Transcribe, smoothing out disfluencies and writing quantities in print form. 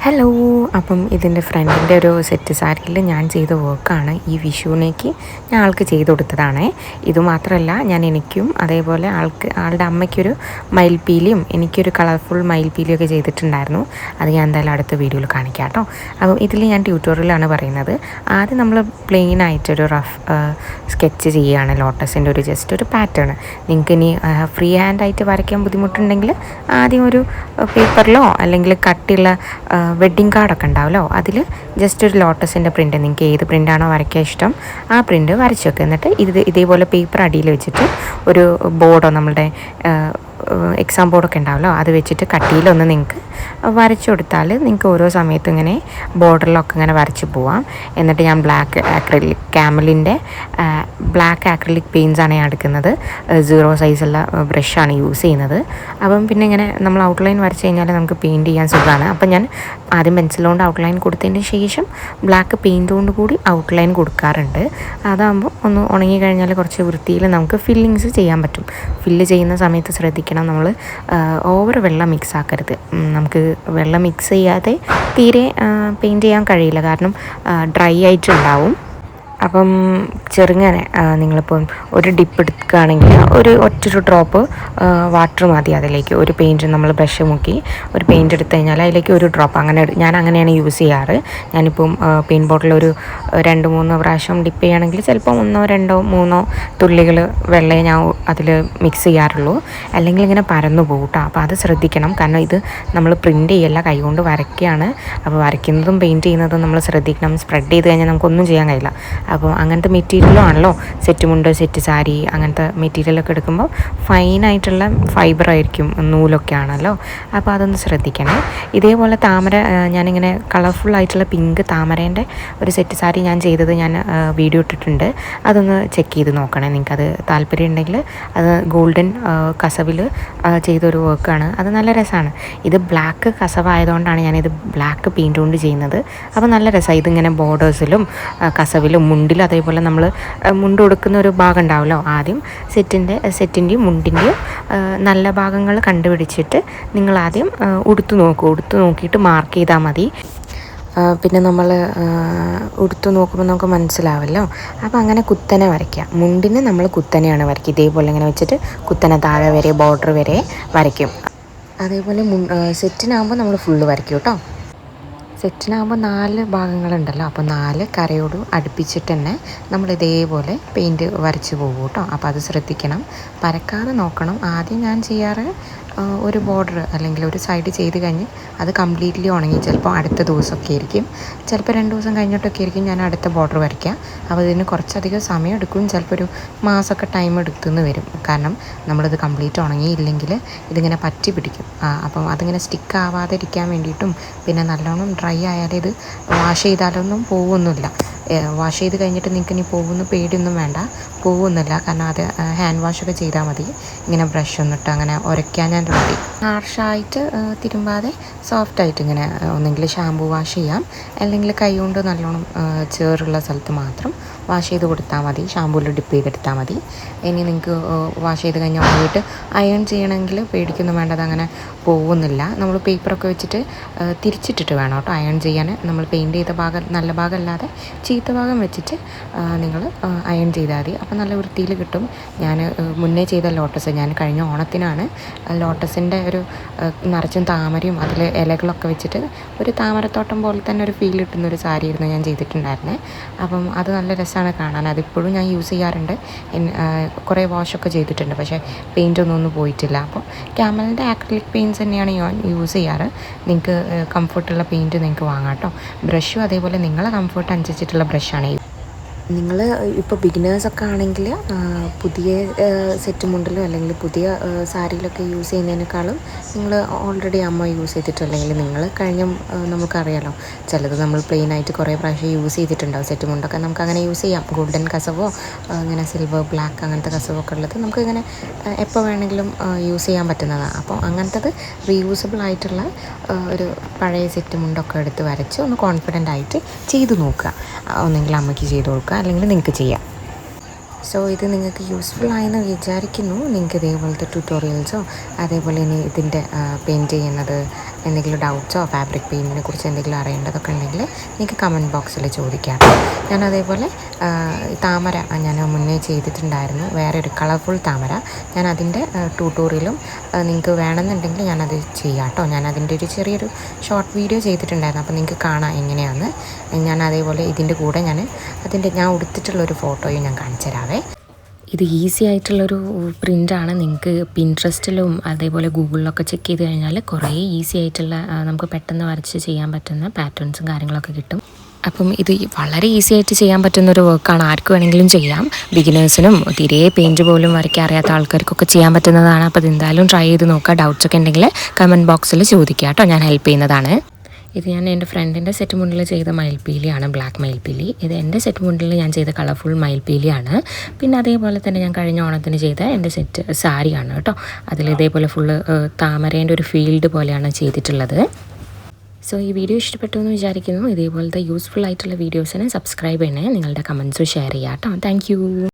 Hello. അപ്പം ഇതിൻ്റെ ഫ്രണ്ടിൻ്റെ ഒരു സെറ്റ് സാരിയിൽ ഞാൻ ചെയ്ത വർക്കാണ് ഈ വിഷുവിനേക്ക് ഞാൻ ആൾക്ക് ചെയ്ത് കൊടുത്തതാണ്. ഇതുമാത്രമല്ല, ഞാൻ എനിക്കും അതേപോലെ ആളുടെ അമ്മയ്ക്കൊരു മയിൽപ്പീലിയും എനിക്കൊരു കളർഫുൾ മയിൽപ്പീലിയൊക്കെ ചെയ്തിട്ടുണ്ടായിരുന്നു. അത് ഞാൻ എന്തായാലും അടുത്ത വീഡിയോയിൽ കാണിക്കാം കേട്ടോ. അപ്പം ഇതിൽ ഞാൻ ട്യൂട്ടോറിയലാണ് പറയുന്നത്. ആദ്യം നമ്മൾ പ്ലെയിൻ ആയിട്ടൊരു റഫ് സ്കെച്ച് ചെയ്യുകയാണ്, ലോട്ടസിൻ്റെ ഒരു ജസ്റ്റ് ഒരു പാറ്റേൺ. നിങ്ങൾക്ക് ഇനി ഫ്രീ ഹാൻഡായിട്ട് വരയ്ക്കാൻ ബുദ്ധിമുട്ടുണ്ടെങ്കിൽ ആദ്യം ഒരു പേപ്പറിലോ അല്ലെങ്കിൽ കട്ടിയുള്ള വെഡ്ഡിങ് കാർഡൊക്കെ ഉണ്ടാവുമല്ലോ, അതിൽ ജസ്റ്റ് ഒരു ലോട്ടസിൻ്റെ പ്രിൻ്റ്, നിങ്ങൾക്ക് ഏത് പ്രിൻ്റാണോ വരയ്ക്കാൻ ഇഷ്ടം ആ പ്രിൻ്റ് വരച്ച് വെക്കുക. എന്നിട്ട് ഇതേപോലെ പേപ്പർ അടിയിൽ വെച്ചിട്ട് ഒരു ബോർഡോ നമ്മളുടെ എക്സാം ബോർഡൊക്കെ ഉണ്ടാവുമല്ലോ അത് വെച്ചിട്ട് കട്ടിയിലൊന്ന് നിങ്ങൾക്ക് വരച്ചു കൊടുത്താൽ നിങ്ങൾക്ക് ഓരോ സമയത്തും ഇങ്ങനെ ബോർഡറിലൊക്കെ ഇങ്ങനെ വരച്ച് പോവാം. എന്നിട്ട് ഞാൻ ക്യാമലിൻ്റെ ബ്ലാക്ക് ആക്രിലിക് പെയിൻസാണ് ഞാൻ എടുക്കുന്നത്. 0 സൈസുള്ള ബ്രഷാണ് യൂസ് ചെയ്യുന്നത്. അപ്പം പിന്നെ ഇങ്ങനെ നമ്മൾ ഔട്ട്ലൈൻ വരച്ച് കഴിഞ്ഞാൽ നമുക്ക് പെയിൻറ്റ് ചെയ്യാൻ സുഖമാണ്. അപ്പം ഞാൻ ആദ്യം പെൻസിലുകൊണ്ട് ഔട്ട്ലൈൻ കൊടുത്തതിന് ശേഷം ബ്ലാക്ക് പെയിൻറ്റ് കൊണ്ട് കൂടി ഔട്ട്ലൈൻ കൊടുക്കാറുണ്ട്. അതാകുമ്പോൾ ഒന്ന് ഉണങ്ങി കഴിഞ്ഞാൽ കുറച്ച് വൃത്തിയിൽ നമുക്ക് ഫില്ലിങ്സ് ചെയ്യാൻ പറ്റും. ഫില്ല് ചെയ്യുന്ന സമയത്ത് ശ്രദ്ധിക്കണം, നമ്മൾ ഓവർ വെള്ളം മിക്സ് ആക്കരുത്. നമുക്ക് വെള്ളം മിക്സ് ചെയ്യാതെ തീരെ പെയിൻറ്റ് ചെയ്യാൻ കഴിയില്ല, കാരണം ഡ്രൈ ആയിട്ടുണ്ടാവും. അപ്പം ചെറുങ്ങനെ നിങ്ങളിപ്പം ഒരു ഡിപ്പ് എടുക്കുകയാണെങ്കിൽ ഒറ്റൊരു ഡ്രോപ്പ് വാട്ടർ മതി അതിലേക്ക്. ഒരു പെയിൻറ്റ് നമ്മൾ ബ്രഷ് മുക്കി ഒരു പെയിൻറ്റ് എടുത്തു കഴിഞ്ഞാൽ അതിലേക്ക് ഒരു ഡ്രോപ്പ്, ഞാൻ അങ്ങനെയാണ് യൂസ് ചെയ്യാറ്. ഞാനിപ്പം പെയിൻറ്റ് ബോട്ടിൽ ഒരു 2-3 പ്രാവശ്യം ഡിപ്പ് ചെയ്യുകയാണെങ്കിൽ ചിലപ്പോൾ 1-2-3 തുള്ളികൾ വെള്ളമേ ഞാൻ അതിൽ മിക്സ് ചെയ്യാറുള്ളൂ. അല്ലെങ്കിൽ ഇങ്ങനെ പരന്നു പോകും കേട്ടോ. അപ്പോൾ അത് ശ്രദ്ധിക്കണം, കാരണം ഇത് നമ്മൾ പ്രിൻ്റ് ചെയ്യല്ല, കൈകൊണ്ട് വരയ്ക്കുകയാണ്. അപ്പോൾ വരയ്ക്കുന്നതും പെയിൻറ്റ് ചെയ്യുന്നതും നമ്മൾ ശ്രദ്ധിക്കണം. സ്പ്രെഡ് ചെയ്ത് കഴിഞ്ഞാൽ നമുക്കൊന്നും ചെയ്യാൻ കഴിയില്ല. അപ്പോൾ അങ്ങനത്തെ മെറ്റീരിയലും ആണല്ലോ സെറ്റ് മുണ്ട്, സെറ്റ് സാരി, അങ്ങനത്തെ മെറ്റീരിയലൊക്കെ എടുക്കുമ്പോൾ ഫൈനായിട്ടുള്ള ഫൈബറായിരിക്കും, നൂലൊക്കെ ആണല്ലോ. അപ്പോൾ അതൊന്ന് ശ്രദ്ധിക്കണം. ഇതേപോലെ താമര ഞാനിങ്ങനെ കളർഫുള്ളായിട്ടുള്ള പിങ്ക് താമരേൻ്റെ ഒരു സെറ്റ് സാരി ഞാൻ ചെയ്തത് ഞാൻ വീഡിയോ ഇട്ടിട്ടുണ്ട്. അതൊന്ന് ചെക്ക് ചെയ്ത് നോക്കണേ നിങ്ങൾക്കത് താല്പര്യം ഉണ്ടെങ്കിൽ. അത് ഗോൾഡൻ കസവിൽ ചെയ്തൊരു വർക്കാണ്, അത് നല്ല രസമാണ്. ഇത് ബ്ലാക്ക് കസവായതുകൊണ്ടാണ് ഞാനിത് ബ്ലാക്ക് പെയിൻറ്റ് കൊണ്ട് ചെയ്യുന്നത്. അപ്പോൾ നല്ല രസമാണ്. ഇതിങ്ങനെ ബോർഡേഴ്സിലും കസവിലും മുണ്ടിലും അതേപോലെ നമ്മൾ മുണ്ട് കൊടുക്കുന്ന ഒരു ഭാഗം ഉണ്ടാവുമല്ലോ, ആദ്യം സെറ്റിൻ്റെയും മുണ്ടിൻ്റെയും നല്ല ഭാഗങ്ങൾ കണ്ടുപിടിച്ചിട്ട് നിങ്ങളാദ്യം ഉടുത്തു നോക്കിയിട്ട് മാർക്ക് ചെയ്താൽ മതി. പിന്നെ നമ്മൾ ഉടുത്തു നോക്കുമ്പോൾ നമുക്ക് മനസ്സിലാവല്ലോ. അപ്പോൾ അങ്ങനെ കുത്തനെ വരയ്ക്കുക. മുണ്ടിന് നമ്മൾ കുത്തനെയാണ് വരയ്ക്കുക. ഇതേപോലെ ഇങ്ങനെ വെച്ചിട്ട് കുത്തനെ താഴെ വരെ ബോർഡർ വരെ വരയ്ക്കും. അതേപോലെ സെറ്റിനാകുമ്പോൾ നമ്മൾ ഫുള്ള് വരയ്ക്കും കേട്ടോ. സെറ്റിനാകുമ്പോൾ 4 ഭാഗങ്ങളുണ്ടല്ലോ, അപ്പോൾ 4 കരയോട് അടുപ്പിച്ചിട്ട് തന്നെ നമ്മൾ ഇതേപോലെ പെയിൻറ്റ് വരച്ച് പോകും കേട്ടോ. അപ്പോൾ അത് ശ്രദ്ധിക്കണം, പരക്കാതെ നോക്കണം. ആദ്യം ഞാൻ ചെയ്യാറ് ഒരു ബോർഡർ അല്ലെങ്കിൽ ഒരു സൈഡ് ചെയ്ത് കഴിഞ്ഞ് അത് കംപ്ലീറ്റ്ലി ഉണങ്ങി ചിലപ്പോൾ അടുത്ത ദിവസമൊക്കെ ആയിരിക്കും, ചിലപ്പോൾ 2 ദിവസം കഴിഞ്ഞിട്ടൊക്കെ ആയിരിക്കും ഞാൻ അടുത്ത ബോർഡർ വരയ്ക്കുക. അപ്പോൾ ഇതിന് കുറച്ചധികം സമയം എടുക്കും, ചിലപ്പോൾ ഒരു മാസമൊക്കെ ടൈം എടുത്തുനിന്ന് വരും. കാരണം നമ്മളിത് കംപ്ലീറ്റ് ഉണങ്ങിയില്ലെങ്കിൽ ഇതിങ്ങനെ പറ്റി പിടിക്കും. അപ്പം അതിങ്ങനെ സ്റ്റിക്ക് ആവാതെ ഇരിക്കാൻ വേണ്ടിയിട്ടും പിന്നെ നല്ലോണം ഡ്രൈ ആയാലും ഇത് വാഷ് ചെയ്താലൊന്നും പോകുന്നില്ല. വാഷ് ചെയ്ത് കഴിഞ്ഞിട്ട് നിങ്ങൾക്ക് ഇനി പോകുന്ന പേടിയൊന്നും വേണ്ട, പോകുന്നില്ല. കാരണം അത് ഹാൻഡ് വാഷൊക്കെ ചെയ്താൽ മതി. ഇങ്ങനെ ബ്രഷ് ഒന്നിട്ട് അങ്ങനെ ഉരയ്ക്കാൻ ഞാൻ മതി. ഹാർഷായിട്ട് തിരുമ്പാതെ സോഫ്റ്റായിട്ട് ഇങ്ങനെ ഒന്നെങ്കിൽ ഷാമ്പു വാഷ് ചെയ്യാം, അല്ലെങ്കിൽ കൈ കൊണ്ട് നല്ലോണം ചേറുള്ള സ്ഥലത്ത് മാത്രം വാഷ് ചെയ്ത് കൊടുത്താൽ മതി. ഷാമ്പൂവിൽ ഡിപ്പ് ചെയ്തെടുത്താൽ മതി. ഇനി നിങ്ങൾക്ക് വാഷ് ചെയ്ത് കഴിഞ്ഞാൽ ഉണങ്ങിയിട്ട് അയൺ ചെയ്യണമെങ്കിൽ പേടിക്കൊന്നും വേണ്ടത്, അങ്ങനെ പോകുന്നില്ല. നമ്മൾ പേപ്പറൊക്കെ വെച്ചിട്ട് തിരിച്ചിട്ടിട്ട് വേണം കേട്ടോ അയൺ ചെയ്യാൻ. നമ്മൾ പെയിൻറ്റ് ചെയ്ത ഭാഗം നല്ല ഭാഗം അല്ലാതെ ചീത്ത ഭാഗം വെച്ചിട്ട് നിങ്ങൾ അയൺ ചെയ്താൽ മതി. അപ്പോൾ നല്ല വൃത്തിയിൽ കിട്ടും. ഞാൻ മുന്നേ ചെയ്ത ലോട്ടസ്, ഞാൻ കഴിഞ്ഞ ഓണത്തിനാണ് ലോട്ടസിൻ്റെ ഒരു നിറച്ചും താമരയും അതിൽ ഇലകളൊക്കെ വെച്ചിട്ട് ഒരു താമരത്തോട്ടം പോലെ തന്നെ ഒരു ഫീൽ കിട്ടുന്നൊരു സാരിയായിരുന്നു ഞാൻ ചെയ്തിട്ടുണ്ടായിരുന്നത്. അപ്പം അത് നല്ല രസമാണ് കാണാൻ. അതിപ്പോഴും ഞാൻ യൂസ് ചെയ്യാറുണ്ട്. കുറേ വാഷൊക്കെ ചെയ്തിട്ടുണ്ട്, പക്ഷേ പെയിൻ്റ് ഒന്നും പോയിട്ടില്ല. അപ്പോൾ ക്യാമലിൻ്റെ ആക്രിലിക് പെയിൻറ്റ്സ് തന്നെയാണ് ഞാൻ യൂസ് ചെയ്യാറ്. നിങ്ങൾക്ക് കംഫർട്ടുള്ള പെയിൻറ്റ് നിങ്ങൾക്ക് വാങ്ങാം കേട്ടോ. ബ്രഷും അതേപോലെ നിങ്ങളെ കംഫർട്ട് അനുസരിച്ചിട്ടുള്ള ബ്രഷാണ്. നിങ്ങൾ ഇപ്പോൾ ബിഗിനേഴ്സൊക്കെ ആണെങ്കിൽ പുതിയ സെറ്റ് മുണ്ടിലോ അല്ലെങ്കിൽ പുതിയ സാരിയിലൊക്കെ യൂസ് ചെയ്യുന്നതിനേക്കാളും നിങ്ങൾ ഓൾറെഡി അമ്മ യൂസ് ചെയ്തിട്ടോ അല്ലെങ്കിൽ നിങ്ങൾ നമുക്കറിയാലോ, ചിലത് നമ്മൾ പ്ലെയിനായിട്ട് കുറേ പ്രാവശ്യം യൂസ് ചെയ്തിട്ടുണ്ടാവും. സെറ്റ് മുണ്ടൊക്കെ നമുക്ക് അങ്ങനെ യൂസ് ചെയ്യാം. ഗോൾഡൻ കസവോ ഇങ്ങനെ സിൽവർ ബ്ലാക്ക് അങ്ങനത്തെ കസവൊക്കെ ഉള്ളത് നമുക്കിങ്ങനെ എപ്പോൾ വേണമെങ്കിലും യൂസ് ചെയ്യാൻ പറ്റുന്നതാണ്. അപ്പോൾ അങ്ങനത്തത് റീയൂസബിൾ ആയിട്ടുള്ള ഒരു പഴയ സെറ്റ് മുണ്ടൊക്കെ എടുത്ത് വരച്ച് ഒന്ന് കോൺഫിഡൻ്റ് ആയിട്ട് ചെയ്ത് നോക്കുക. ഒന്നെങ്കിൽ അമ്മയ്ക്ക് ചെയ്ത് കൊടുക്കുക, അല്ലെങ്കിൽ നിങ്ങൾക്ക് ചെയ്യാം. സോ ഇത് നിങ്ങൾക്ക് യൂസ്ഫുൾ ആയെന്ന് വിചാരിക്കുന്നു. നിങ്ങൾക്ക് ഇതേപോലത്തെ ട്യൂട്ടോറിയൽസോ അതേപോലെ ഇനി ഇതിൻ്റെ പെയിൻറ്റ് ചെയ്യുന്നത് എന്തെങ്കിലും ഡൗട്ട്സോ ഫാബ്രിക് പെയിൻറ്റിനെ കുറിച്ച് എന്തെങ്കിലും അറിയേണ്ടതൊക്കെ ഉണ്ടെങ്കിൽ നിങ്ങൾക്ക് കമൻറ്റ് ബോക്സിൽ ചോദിക്കാം. ഞാൻ അതേപോലെ താമര ഞാൻ മുന്നേ ചെയ്തിട്ടുണ്ടായിരുന്നു, വേറൊരു കളർഫുൾ താമര. ഞാൻ അതിൻ്റെ ട്യൂട്ടോറിയലും നിങ്ങൾക്ക് വേണമെന്നുണ്ടെങ്കിൽ ഞാനത് ചെയ്യാം കേട്ടോ. ഞാൻ അതിൻ്റെ ഒരു ചെറിയൊരു ഷോർട്ട് വീഡിയോ ചെയ്തിട്ടുണ്ടായിരുന്നു, അപ്പോൾ നിങ്ങൾക്ക് കാണാം എങ്ങനെയാണ്. ഞാൻ അതേപോലെ ഇതിൻ്റെ കൂടെ ഞാൻ ഉടുത്തിട്ടുള്ളൊരു ഫോട്ടോയും ഞാൻ കാണിച്ചു തരാവേ. ഇത് ഈസി ആയിട്ടുള്ളൊരു പ്രിൻ്റാണ്. നിങ്ങൾക്ക് പിൻട്രസ്റ്റിലും അതേപോലെ ഗൂഗിളിലൊക്കെ ചെക്ക് ചെയ്ത് കഴിഞ്ഞാൽ കുറേ ഈസി ആയിട്ടുള്ള നമുക്ക് പെട്ടെന്ന് വരച്ച് ചെയ്യാൻ പറ്റുന്ന പാറ്റേൺസും കാര്യങ്ങളൊക്കെ കിട്ടും. അപ്പം ഇത് വളരെ ഈസി ആയിട്ട് ചെയ്യാൻ പറ്റുന്നൊരു വർക്കാണ്. ആർക്ക് വേണമെങ്കിലും ചെയ്യാം. ബിഗിനേഴ്സിനും തീരെ പെയിൻറ്റ് പോലും വരയ്ക്കാൻ അറിയാത്ത ആൾക്കാർക്കൊക്കെ ചെയ്യാൻ പറ്റുന്നതാണ്. അപ്പോൾ ഇതെന്തായാലും ട്രൈ ചെയ്ത് നോക്കുക. ഡൗട്ട്സൊക്കെ ഉണ്ടെങ്കിൽ കമൻറ്റ് ബോക്സിൽ ചോദിക്കുക കേട്ടോ, ഞാൻ ഹെൽപ്പ് ചെയ്യുന്നതാണ്. ഇത് ഞാൻ എൻ്റെ ഫ്രണ്ടിൻ്റെ സെറ്റ് മുണ്ടിൽ ചെയ്ത മയിൽപ്പീലിയാണ്, ബ്ലാക്ക് മയിൽപ്പീലി. ഇത് എൻ്റെ സെറ്റ് മുണ്ടിൽ ഞാൻ ചെയ്ത കളർഫുൾ മയിൽപ്പീലിയാണ്. പിന്നെ അതേപോലെ തന്നെ ഞാൻ കഴിഞ്ഞ ഓണത്തിന് ചെയ്ത എൻ്റെ സെറ്റ് സാരിയാണ് കേട്ടോ. അതിൽ ഇതേപോലെ ഫുള്ള് താമരേൻ്റെ ഒരു ഫീൽഡ് പോലെയാണ് ചെയ്തിട്ടുള്ളത്. സോ ഈ വീഡിയോ ഇഷ്ടപ്പെട്ടു എന്ന് വിചാരിക്കുന്നു. ഇതേപോലത്തെ യൂസ്ഫുൾ ആയിട്ടുള്ള വീഡിയോസിന് സബ്സ്ക്രൈബ് ചെയ്യണേ. നിങ്ങളുടെ കമൻസും ഷെയർ ചെയ്യാം കേട്ടോ. താങ്ക്